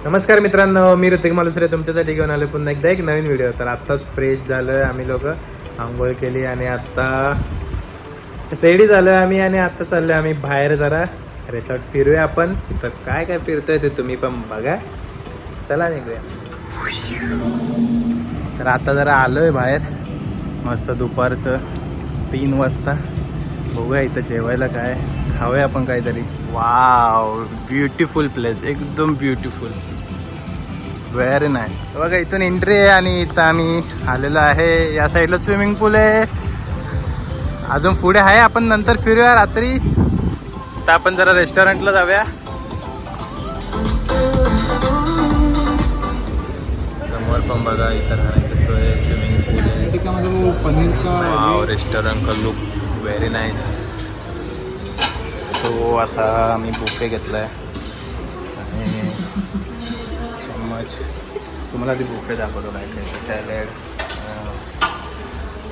नमस्कार मित्रांनो, मी ऋतिक मालुसरे तुमच्यासाठी घेऊन आलो पुन्हा एकदा एक नवीन व्हिडिओ. तर आत्ताच फ्रेश झालं आम्ही लोक, आंघोळ केली आणि आता रेडी झालो आम्ही आणि आता चाललो आम्ही बाहेर जरा रिसॉर्ट फिरूया आपण. तर काय काय फिरतोय ते तुम्ही पण बघा, चला निघूया. तर आता जरा आलोय बाहेर, मस्त दुपारचं 3 वाजता. बघूया इथं जेवायला काय खाऊया आपण काहीतरी. वाव, ब्युटिफुल प्लेस, एकदम ब्युटिफुल, व्हेरी नाईस. बघा इथून एंट्री आहे आणि इथं आम्ही आलेलो आहे. या साईडला स्विमिंग पूल आहे, अजून पुढे आहे. आपण नंतर फिरूया रात्री. तर आपण जरा रेस्टॉरंटला जाऊया. समोर पण बघा इथं राहण्याची सोय, स्विमिंग पूल आहे. पनीर का वाव, रेस्टॉरंट का लुक व्हेरी नाईस. सो आता मी बुफे घेतला आहे आणि चम्मच. तुम्हाला आधी बुफे दाखवतो काय काय. सॅलड,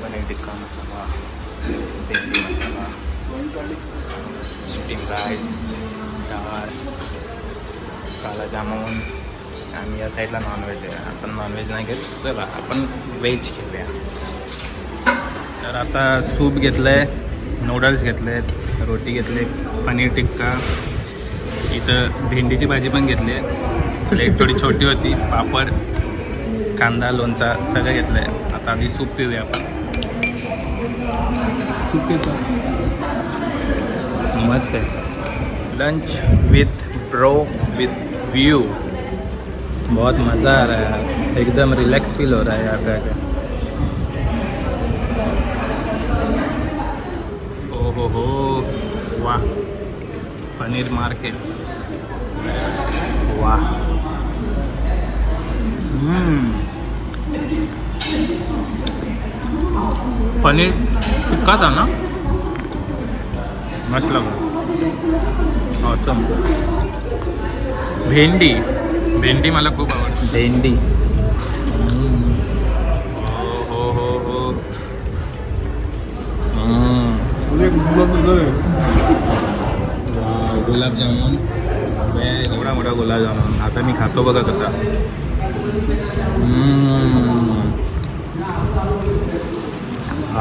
पनीर टिक्का मसाला, भेंडी मसाला, स्टीम राईस, डाळ, काला जामून. आणि या साईडला नॉनव्हेज आहे. आपण नॉनव्हेज नाही घेत, चला आपण व्हेज घेऊया. तर आता सूप घेतलं आहे, नूडल्स घेतले आहेत, रोटी घेतले, पनीर टिक्का, इथं भेंडीची भाजी पण घेतली आहे. प्लेट थोडी छोटी होती, पापड, कांदा, लोणचा सगळं घेतलं आहे. आता आधी सूप पिऊया आपण. सूप के साथ मस्त आहे. Lunch with bro with Vue, बहुत मज़ा आ रहा है, एकदम रिलैक्स फील हो रहा है यहाँ पे आके. ओ हो, वाह, पनीर मार्केट, वाह. पनीर टिक्का था ना, मस्त लगा, ऑसम. भेंडी, भेंडी मला खूप आवडते. भेंडी, हो हो हो. गुलाबजामुन, एवढा मोठा गुलाबजामुन. आता मी खातो बघा कसा.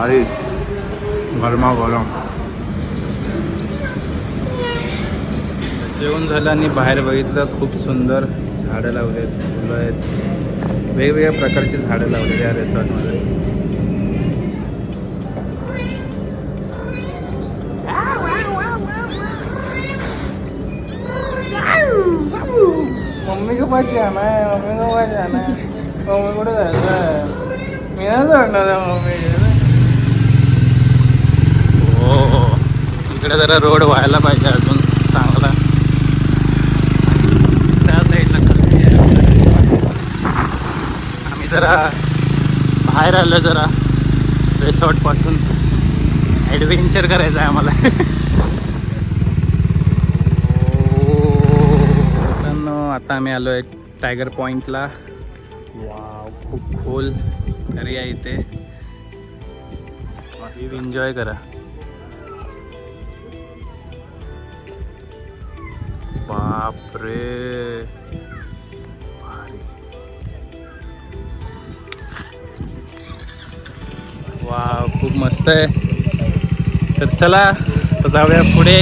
अरे गरमागरम. जेवण झालं आणि बाहेर बघितलं, खूप सुंदर झाडं लावले आहेत, फुलं आहेत, वेगवेगळ्या प्रकारची झाडं लावलेली या रिसॉर्टमध्ये. मम्मी को पास जाना है, मम्मी को पास जाना है, मम्मी कुठे जायचं आहे, मी नाही जाणार आहे मम्मी. हो, इकडे जरा रोड व्हायला पाहिजे अजून चांगला. त्या साईडला आम्ही जरा बाहेर आलो, जरा रिसॉर्टपासून ॲडव्हेंचर करायचं आहे आम्हाला. आता आम्ही आलो आहे टायगर पॉईंटला. वाव, खूप खोल दर्या इथे, मस्त एन्जॉय करा. बापरे, भारी. वाव, खूप मस्त आहे. तर चला तर जाऊया पुढे.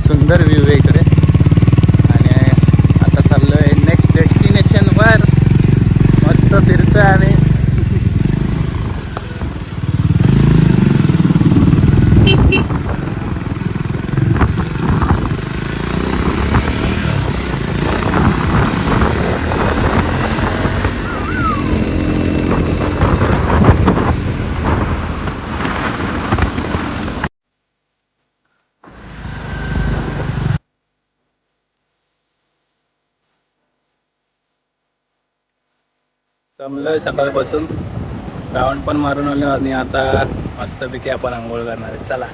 सुंदर व्ह्यू आहे इकडे. आणि आता चाललो आहे नेक्स्ट डेस्टिनेशनवर. मस्त फिरतो आहे आम्ही. जमलोय सकाळपासून, राऊंड पण मारून आलो आणि आता मस्तपैकी आपण आंघोळ करणार आहे. चला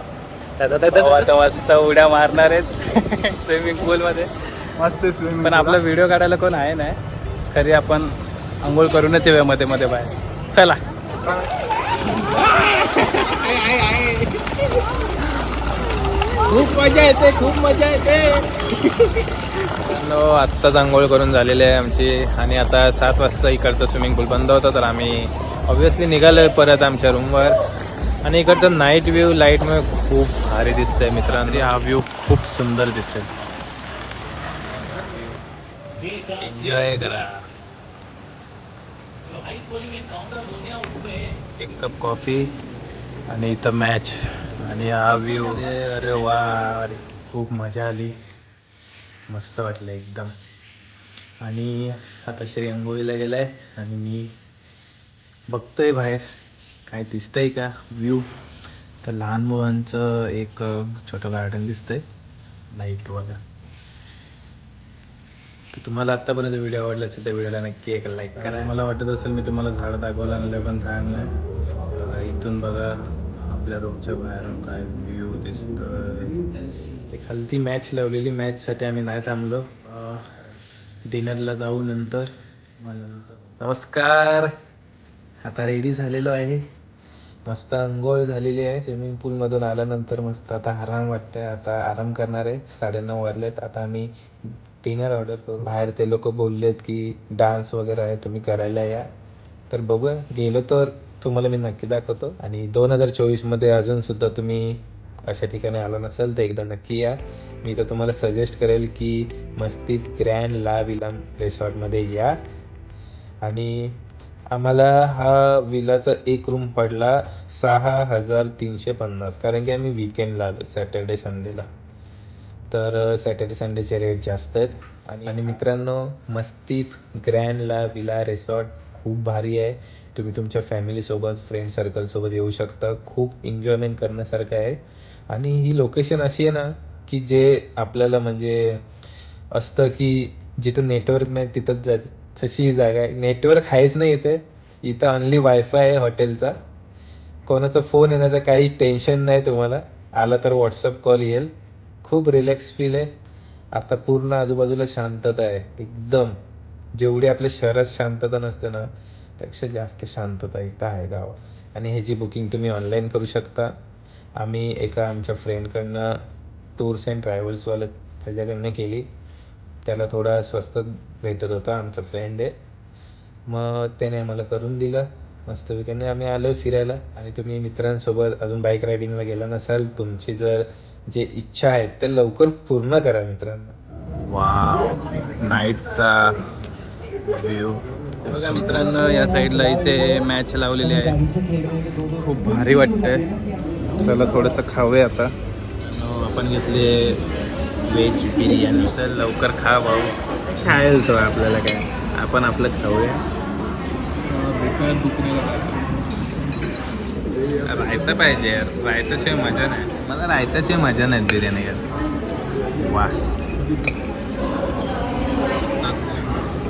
आता मस्त उड्या मारणार आहेत स्विमिंग पूलमध्ये. मस्त स्विमिंग. पण आपला व्हिडिओ काढायला कोण आहे नाही, खरी आपण आंघोळ करूनच येऊया मध्ये मध्ये बाहेर. चला. खूप मजा येते, खूप मजा येते. आत्ताच आंघोळ करून झालेली आहे आमची आणि आता 7 वाजता इकडचं स्विमिंग पूल बंद होतं, तर आम्ही ऑब्व्हियसली निघालो परत आमच्या रूमवर. आणि इकडचं नाईट व्ह्यू लाईटमुळे खूप भारी दिसतंय मित्रांनो. हा व्ह्यू खूप सुंदर दिसेल, एन्जॉय करा. एक कप कॉफी आणि इथं मॅच आणि हा व्ह्यू. अरे वा, खूप मजा आली, मस्त वाटलं एकदम. आणि आता श्री अंघोळीला गेलाय आणि मी बघतोय बाहेर काय दिसतंय का व्ह्यू. तर लहान मुलांचं एक छोटं गार्डन दिसतंय लाईटवालं. तर तुम्हाला आत्तापर्यंत व्हिडिओ आवडला असेल तर व्हिडिओला नक्की एक लाईक करा. मला वाटत असेल मी तुम्हाला झाडं दाखवलं नाही, पण झाड नाही. तर इथून बघा आपल्या रूमच्या बाहेरून काय व्ह्यू दिसतं. एक हलती मॅच लावलेली, मॅचसाठी आम्ही नाही थांबलो, डिनरला जाऊ नंतर. नमस्कार. आता रेडी झालेलो आहे, मस्त अंघोळ झालेली आहे. स्विमिंग पूलमधून आल्यानंतर मस्त आता आराम वाटतंय. आता आराम करणार आहे, 9:30 वाजलेत. आता आम्ही डिनर ऑर्डर करू. बाहेर ते लोक बोललेत की डान्स वगैरे आहे, तुम्ही करायला या. तर बघूया, गेलो तर तुम्हाला मी नक्की दाखवतो. आणि 2024मध्ये अजूनसुद्धा तुम्ही अशा ठिकाणी आला नसेल तर एकदा नक्की या. मी तर तुम्हाला सजेस्ट करेल की मस्तीत ग्रँड ला विला रिसॉर्टमध्ये या. आणि आम्हाला हा विलाचा एक रूम पडला 6,350, कारण की आम्ही विकेंडला आलो, सॅटर्डे संडेला. तर सॅटर्डे संडेचे रेट जास्त आहेत. आणि मित्रांनो, मस्तीत ग्रँड ला विला रिसॉर्ट खूप भारी आहे. तुम्ही तुमच्या फॅमिलीसोबत, फ्रेंड सर्कलसोबत येऊ शकता. खूप एन्जॉयमेंट करण्यासारखं आहे. आणि ही लोकेशन अशी आहे ना की जे आपल्याला म्हणजे असतं की जिथं नेटवर्क नाही तिथंच जायचं, तशी ही जागा आहे. नेटवर्क आहेच नाही इथे, इथं ऑनली वायफाय आहे हॉटेलचा. कोणाचा फोन येण्याचं काही टेन्शन नाही तुम्हाला. आला तर व्हॉट्सअप कॉल येईल. खूप रिलॅक्स फील आहे. आता पूर्ण आजूबाजूला शांतता आहे एकदम. जेवढी आपल्या शहरात शांतता नसते ना, त्यापेक्षा जास्त शांतता इथं आहे गावात. आणि ह्याची बुकिंग तुम्ही ऑनलाईन करू शकता. आम्ही एका आमच्या फ्रेंडकडनं टूर्स अँड ट्रॅव्हल्सवाला त्याच्याकडनं केली. त्याला थोडा स्वस्त भेटत होता, आमचा फ्रेंड आहे. मग त्याने आम्हाला करून दिलं मस्तपैकी. आम्ही आलो फिरायला. आणि तुम्ही मित्रांसोबत अजून बाईक रायडिंगला गेला नसाल, तुमची जर जे इच्छा आहेत ते लवकर पूर्ण करा मित्रांनो. वा, नाईटचा व्ह्यू बघा मित्रांनो. या साईडला इथे मॅच लावलेली आहे, खूप भारी वाटतंय. चला थोडंसं खाऊया आता. आपण घेतली व्हेज बिर्याणी. चल लवकर खा भाऊ, खायला तो आपल्याला काय, आपण आपलं खाऊया. रायता पाहिजे यार, रायताशिवाय मजा नाही. मला रायताशिवाय मजा नाही बिर्याणी यार. वा,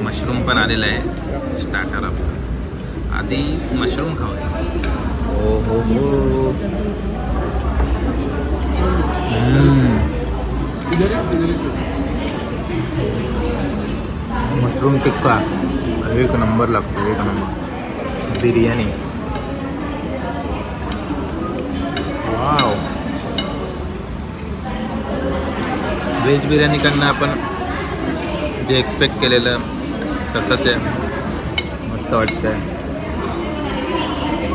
मशरूम पण आलेलं आहे स्टार्टर. आपलं आधी मशरूम खाऊया. हो हो हो. मशरूम टिक्का एक नंबर लागतो, एक नंबर बिर्याणी. वाव, व्हेज बिर्याणीकडनं आपण जे एक्सपेक्ट केलेलं तसंच आहे. मस्त वाटतंय,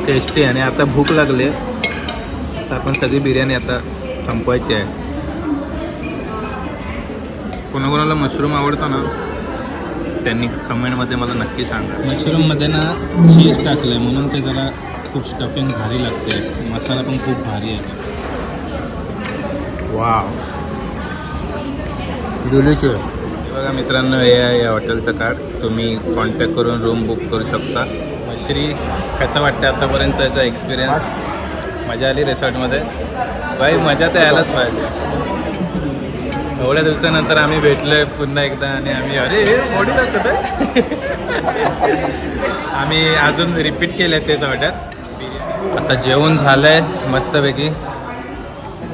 टेस्टी. आणि आता भूक लागली तर आपण सगळी बिर्याणी आता संपवायची आहे. कोणाकोणाला मशरूम आवडतो ना, त्यांनी कमेंटमध्ये मला नक्की सांगा. मशरूममध्ये ना चीज टाकलं आहे म्हणून ते जरा खूप स्टफिंग भारी लागते. मसाला पण खूप भारी आहे. Wow, delicious. बघा मित्रांनो, हे आहे या हॉटेलचं कार्ड. तुम्ही कॉन्टॅक्ट करून रूम बुक करू शकता. श्री, कसं वाटतं आतापर्यंतचा एक्सपिरियन्स? मजा आली रिसॉर्टमध्ये भाई? मजा तर यायलाच पाहिजे. एवढ्या दिवसानंतर आम्ही भेटलोय पुन्हा एकदा. आणि आम्ही अरे मोठी लागतं आम्ही अजून रिपीट केलं आहे तेच ऑर्डर. आता जेवण झालं आहे मस्तपैकी.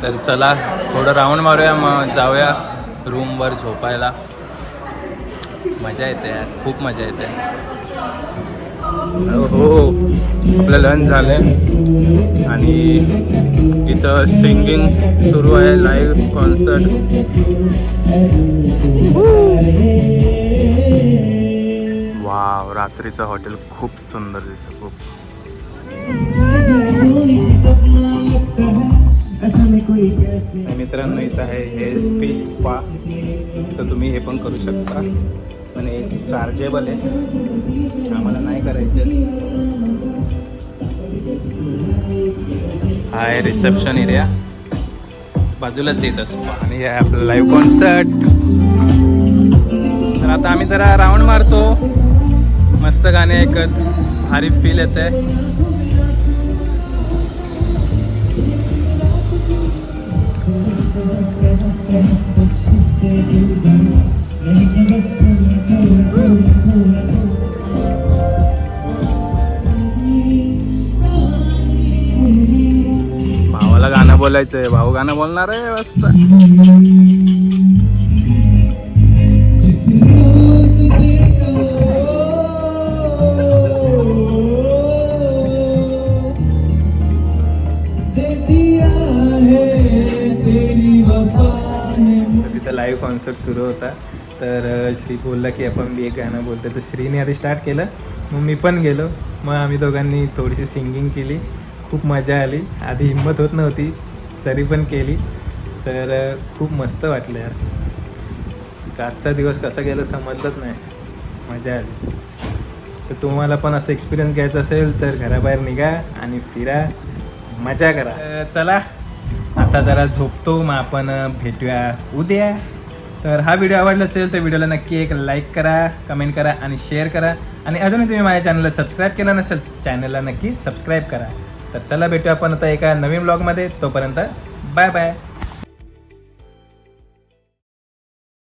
तर चला थोडं राऊंड मारूया, मग जाऊया रूमवर झोपायला. मजा येते यार, खूप मजा येते. हो आपलं लंच झालं आणि इथं सिंगिंग सुरू आहे, लाईव्ह कॉन्सर्ट. वाव, रात्रीचं हॉटेल खूप सुंदर दिसतं खूप. मित्रांनो इथं आहे हे फिश स्पा, तर तुम्ही हे पण करू शकता पण हे चार्जेबल आहे, आम्हाला नाही करायचे. हा आहे रिसेप्शन एरिया, बाजूलाच येत स्पा आणि हे आपलं लाईव्ह कॉन्सर्ट. तर आता आम्ही जरा राऊंड मारतो, मस्त गाणे ऐकत, भारी फील येत आहे. भावाला गाणं बोलायचंय, भाऊ गाणं बोलणार आहे मस्त. तिथं लाईव्ह कॉन्सर्ट सुरू होता, तर श्री बोलला की आपण मी एक गाणं बोलतो, तर श्रीने आधी स्टार्ट केलं, मग मी पण गेलो, मग आम्ही दोघांनी थोडीशी सिंगिंग केली, खूप मजा आली. आधी हिंमत होत नव्हती तरी पण केली, तर खूप मस्त वाटलं यार. आजचा दिवस कसा गेला समजलंच नाही, मजा आली. तर तुम्हाला पण असं एक्सपिरियन्स घ्यायचा असेल तर घराबाहेर निघा आणि फिरा, मजा करा. चला आता जरा झोपतो, मग आपण भेटूया उद्या. तर हा व्हिडिओ आवडला असेल तर व्हिडिओला नक्की एक लाईक करा, कमेंट करा आणि शेअर करा. आणि अजूनही तुम्ही माझ्या चॅनलला सबस्क्राईब केलं नसेल चॅनलला नक्की सबस्क्राईब करा. तर चला भेटू आपण आता एका नवीन ब्लॉगमध्ये, तोपर्यंत बाय बाय.